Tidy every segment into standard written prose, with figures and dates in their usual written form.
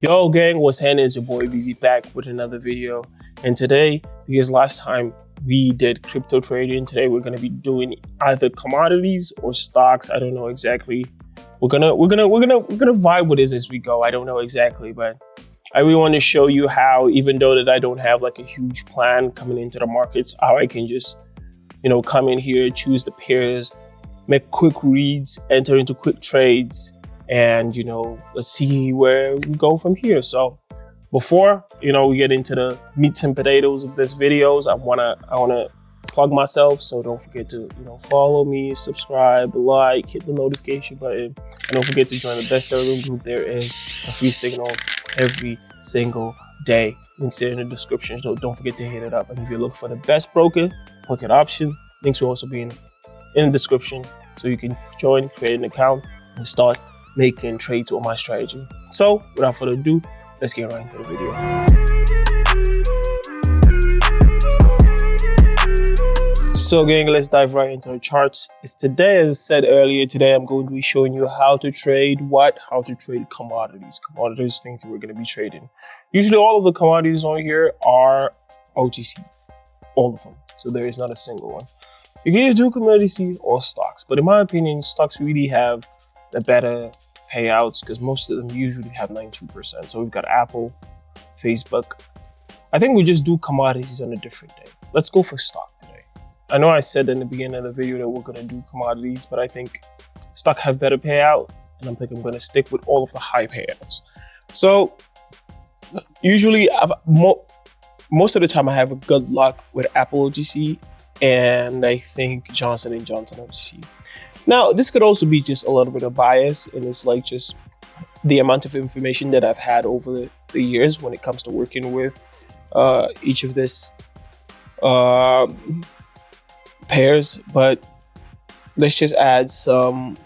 Yo gang, what's happening? It's your boy BZ back with another video. And today, because last time we did crypto trading, today we're gonna be doing either commodities or stocks. I don't know exactly. We're gonna vibe with this as we go. I don't know exactly, but I really want to show you how, even though that I don't have like a huge plan coming into the markets, how I can just, come in here, choose the pairs, make quick reads, enter into quick trades, and let's see where we go from here. So before we get into the meat and potatoes of this videos, I wanna plug myself. So don't forget to follow me, subscribe, like, hit the notification button, and don't forget to join the best selling group there is for free signals every single day. Links there in the description, so don't forget to hit it up. And if you're looking for the best broker, Pocket Option, links will also be in the description, so you can join, create an account, and start making trades on my strategy. So without further ado, let's get right into the video. So gang, let's dive right into the charts. It's today, as I said earlier, today I'm going to be showing you how to trade how to trade commodities. Commodities, things that we're going to be trading. Usually all of the commodities on here are OTC, all of them. So there is not a single one. You can either do commodity or stocks, but in my opinion, stocks really have the better payouts because most of them usually have 92%. So we've got Apple, Facebook. I think we just do commodities on a different day. Let's go for stock today. I know I said in the beginning of the video that we're gonna do commodities, but I think stock have better payout, and I'm thinking I'm gonna stick with all of the high payouts. So usually most of the time I have a good luck with Apple OTC, and I think Johnson & Johnson OTC. Now, this could also be just a little bit of bias, and it's like just the amount of information that I've had over the years when it comes to working with each of this pairs. But let's just add some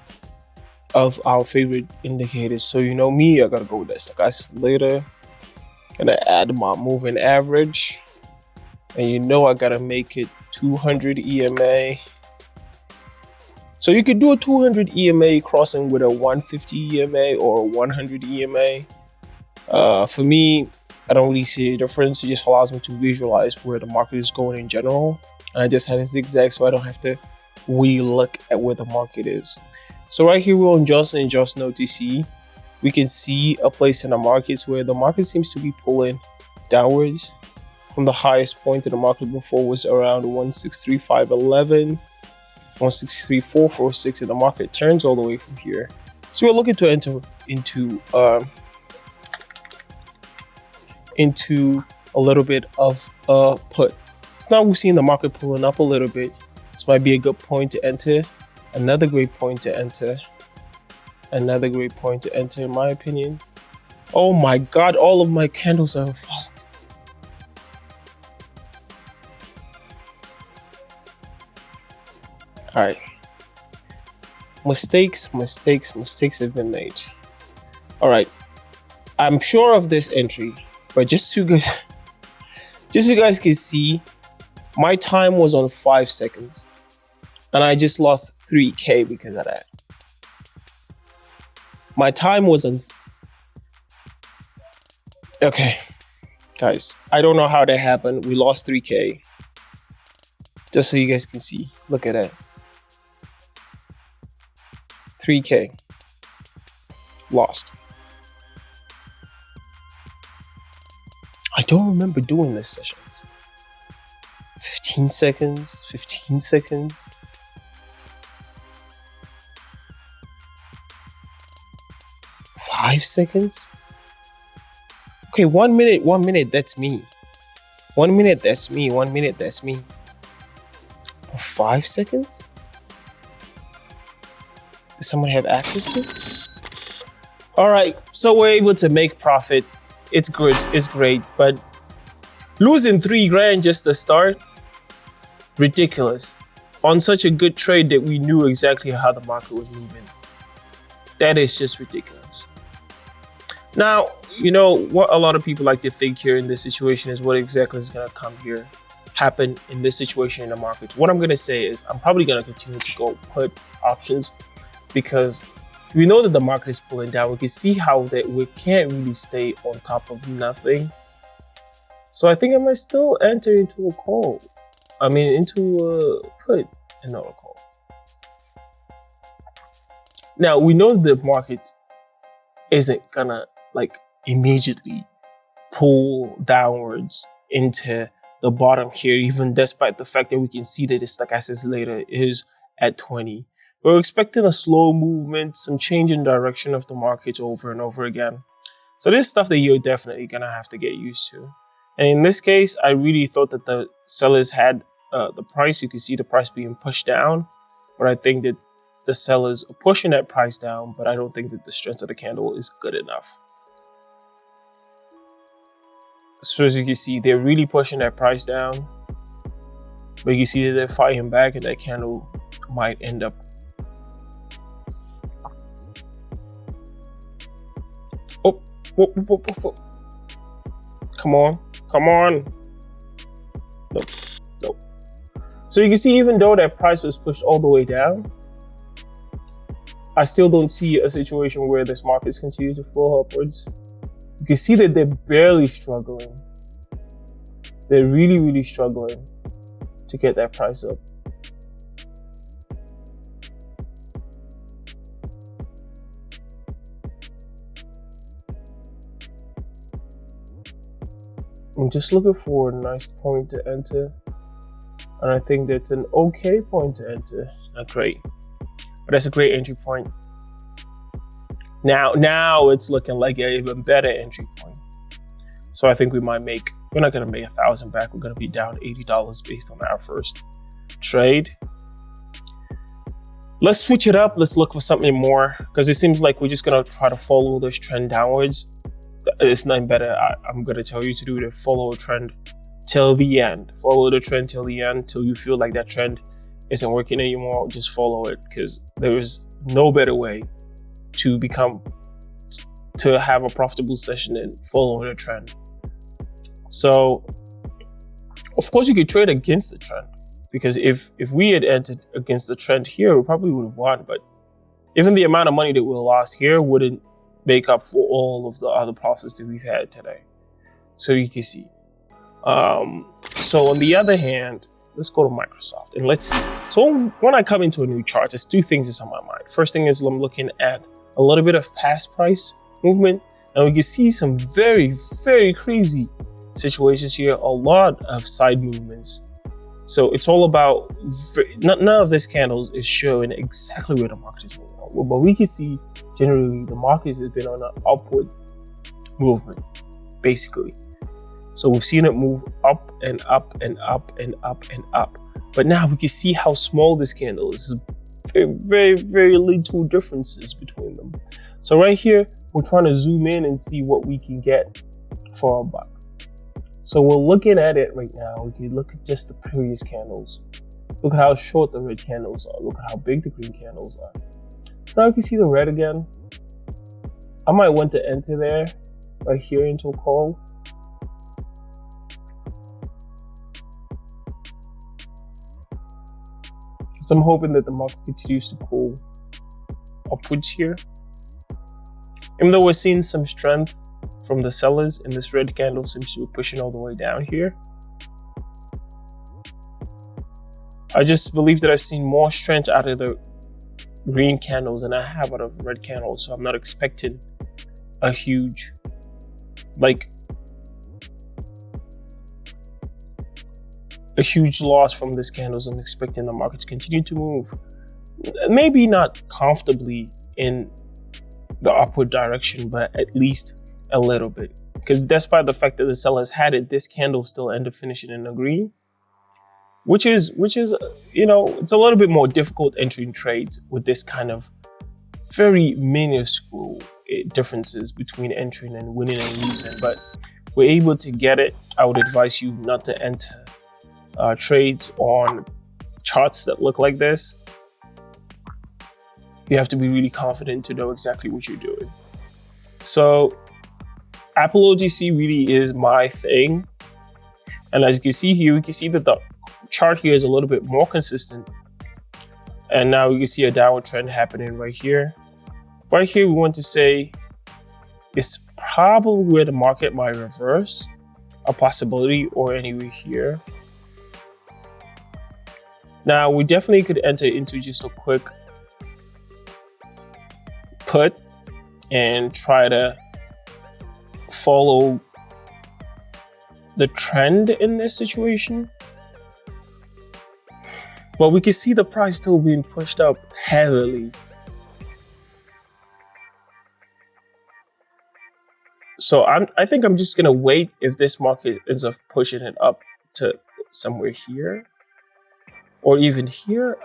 of our favorite indicators. So me, I gotta go with that stochastic oscillator. Gonna add my moving average, and I gotta make it 200 EMA. So you could do a 200 EMA crossing with a 150 EMA or a 100 EMA. For me, I don't really see a difference. It just allows me to visualize where the market is going in general. And I just had a zigzag so I don't have to really look at where the market is. So right here we're on Johnson & Johnson OTC. We can see a place in the markets where the market seems to be pulling downwards. From the highest point of the market before was around 163.511. 163.446, and the market turns all the way from here. So we're looking to enter into a little bit of a put. So now we've seen the market pulling up a little bit. This might be a good point to enter. Another great point to enter. Another great point to enter, in my opinion. Oh my God, all of my candles are falling. All right, mistakes have been made. All right, I'm sure of this entry, but just so you guys can see, my time was on 5 seconds, and I just lost 3K because of that. My time was on. Okay, guys, I don't know how that happened. We lost 3K. Just so you guys can see, look at that. 3K lost. I don't remember doing this sessions. 15 seconds. 5 seconds. Okay, 1 minute, that's me. 1 minute, that's me. 1 minute, that's me. 5 seconds? Does someone have access to? All right, so we're able to make profit. It's good, it's great, but losing 3 grand just to start, ridiculous. On such a good trade that we knew exactly how the market was moving. That is just ridiculous. Now, what a lot of people like to think here in this situation is what exactly is gonna happen in this situation in the markets. What I'm gonna say is I'm probably gonna continue to go put options because we know that the market is pulling down. We can see how that we can't really stay on top of nothing. So I think I might still enter into a call. Into a put and not a call. Now we know the market isn't gonna immediately pull downwards into the bottom here, even despite the fact that we can see that the stochastic later is at 20. We're expecting a slow movement, some change in direction of the market over and over again. So this is stuff that you're definitely gonna have to get used to. And in this case, I really thought that the sellers had the price. You can see the price being pushed down, but I think that the sellers are pushing that price down, but I don't think that the strength of the candle is good enough. So as you can see, they're really pushing that price down, but you can see that they're fighting back and that candle might end up. Oh. Come on. Nope. So you can see, even though that price was pushed all the way down, I still don't see a situation where this market's continue to fall upwards. You can see that they're barely struggling. They're really, really struggling to get that price up. I'm just looking for a nice point to enter. And I think that's an okay point to enter. Not great, but that's a great entry point. Now it's looking like an even better entry point. So I think we're not gonna make 1,000 back. We're gonna be down $80 based on our first trade. Let's switch it up. Let's look for something more, because it seems like we're just gonna try to follow this trend downwards. It's nothing better. I'm gonna tell you to do to follow a trend till the end. Follow the trend till the end, till you feel like that trend isn't working anymore. Just follow it, because there is no better way to have a profitable session than following a trend. So, of course, you could trade against the trend, because if we had entered against the trend here, we probably would have won. But even the amount of money that we lost here wouldn't make up for all of the other process that we've had today. So you can see. So on the other hand, let's go to Microsoft and let's see. So when I come into a new chart, there's two things that's on my mind. First thing is I'm looking at a little bit of past price movement, and we can see some very, very crazy situations here, a lot of side movements. So it's all about, none of these candles is showing exactly where the market is moving on, but we can see generally the market has been on an upward movement, basically. So we've seen it move up and up and up and up and up. But now we can see how small this candle is. Very, very, very little differences between them. So right here, we're trying to zoom in and see what we can get for our buck. So we're looking at it right now. We can look at just the previous candles. Look at how short the red candles are. Look at how big the green candles are. So now you can see the red again. I might want to enter there, right here into a call. So I'm hoping that the market continues to pull upwards here. Even though we're seeing some strength from the sellers, and this red candle seems to be pushing all the way down here, I just believe that I've seen more strength out of the green candles than I have out of red candles. So I'm not expecting a huge, a huge loss from this candles. I'm expecting the market to continue to move, maybe not comfortably in the upward direction, but at least a little bit. Because despite the fact that the sellers had it, this candle still ended up finishing in the green, which is, it's a little bit more difficult entering trades with this kind of very minuscule differences between entering and winning and losing. But we're able to get it. I would advise you not to enter trades on charts that look like this. You have to be really confident to know exactly what you're doing. So Apple OTC really is my thing. And as you can see here, we can see that the chart here is a little bit more consistent. And now we can see a downward trend happening right here Right here, we want to say it's probably where the market might reverse, a possibility, or anywhere here. Now, we definitely could enter into just a quick put and try to follow the trend in this situation. But we can see the price still being pushed up heavily. So I think I'm just gonna wait if this market ends up pushing it up to somewhere here or even here.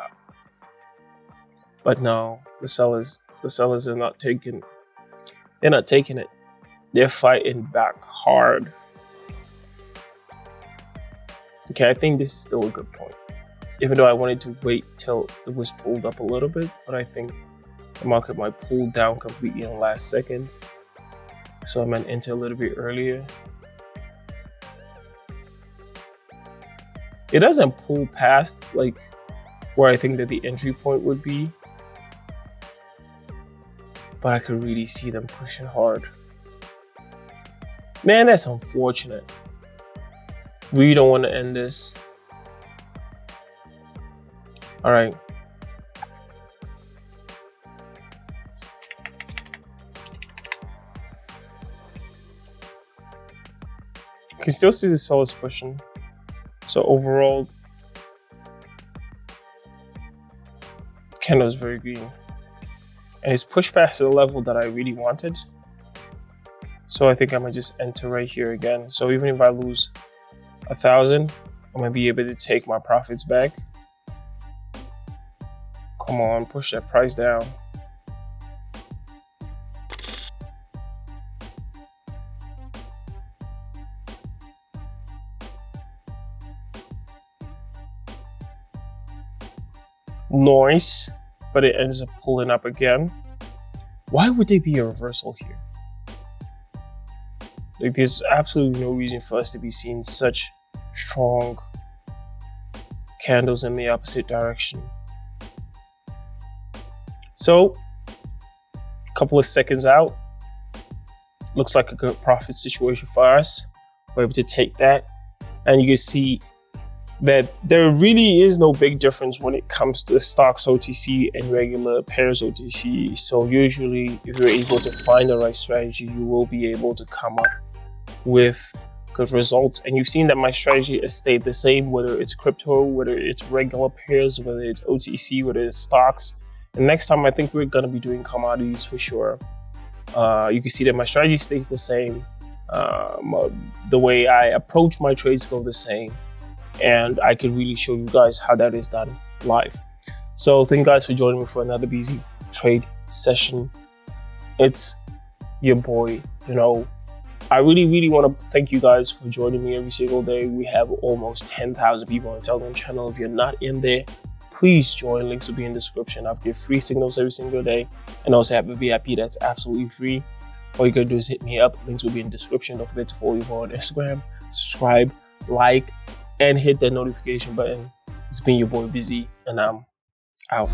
But no, the sellers are not taking. They're not taking it. They're fighting back hard. Okay, I think this is still a good point. Even though I wanted to wait till it was pulled up a little bit, but I think the market might pull down completely in the last second. So I might enter a little bit earlier. It doesn't pull past like where I think that the entry point would be, but I could really see them pushing hard. Man, that's unfortunate. Really don't want to end this. All right. You can still see the sellers pushing. So overall, candle is very green. And it's pushed past the level that I really wanted. So I think I'm gonna just enter right here again. So even if I lose 1,000, I'm gonna be able to take my profits back. Come on, push that price down. Noise, but it ends up pulling up again. Why would there be a reversal here? Like, there's absolutely no reason for us to be seeing such strong candles in the opposite direction. So, a couple of seconds out, looks like a good profit situation for us. We're able to take that, and you can see that there really is no big difference when it comes to stocks OTC and regular pairs OTC. So usually, if you're able to find the right strategy, you will be able to come up with good results. And you've seen that my strategy has stayed the same, whether it's crypto, whether it's regular pairs, whether it's OTC, whether it's stocks. And next time, I think we're going to be doing commodities for sure. You can see that my strategy stays the same. The way I approach my trades go the same. And I can really show you guys how that is done live. So thank you guys for joining me for another BZ trade session. It's your boy, I really want to thank you guys for joining me every single day. We have almost 10,000 people on the Telegram channel. If you're not in there, please join. Links will be in the description. I've given free signals every single day, and also have a VIP that's absolutely free. All you gotta do is hit me up. Links will be in the description. Don't forget to follow me on Instagram, subscribe, like, and hit that notification button. It's been your boy BZ, and I'm out.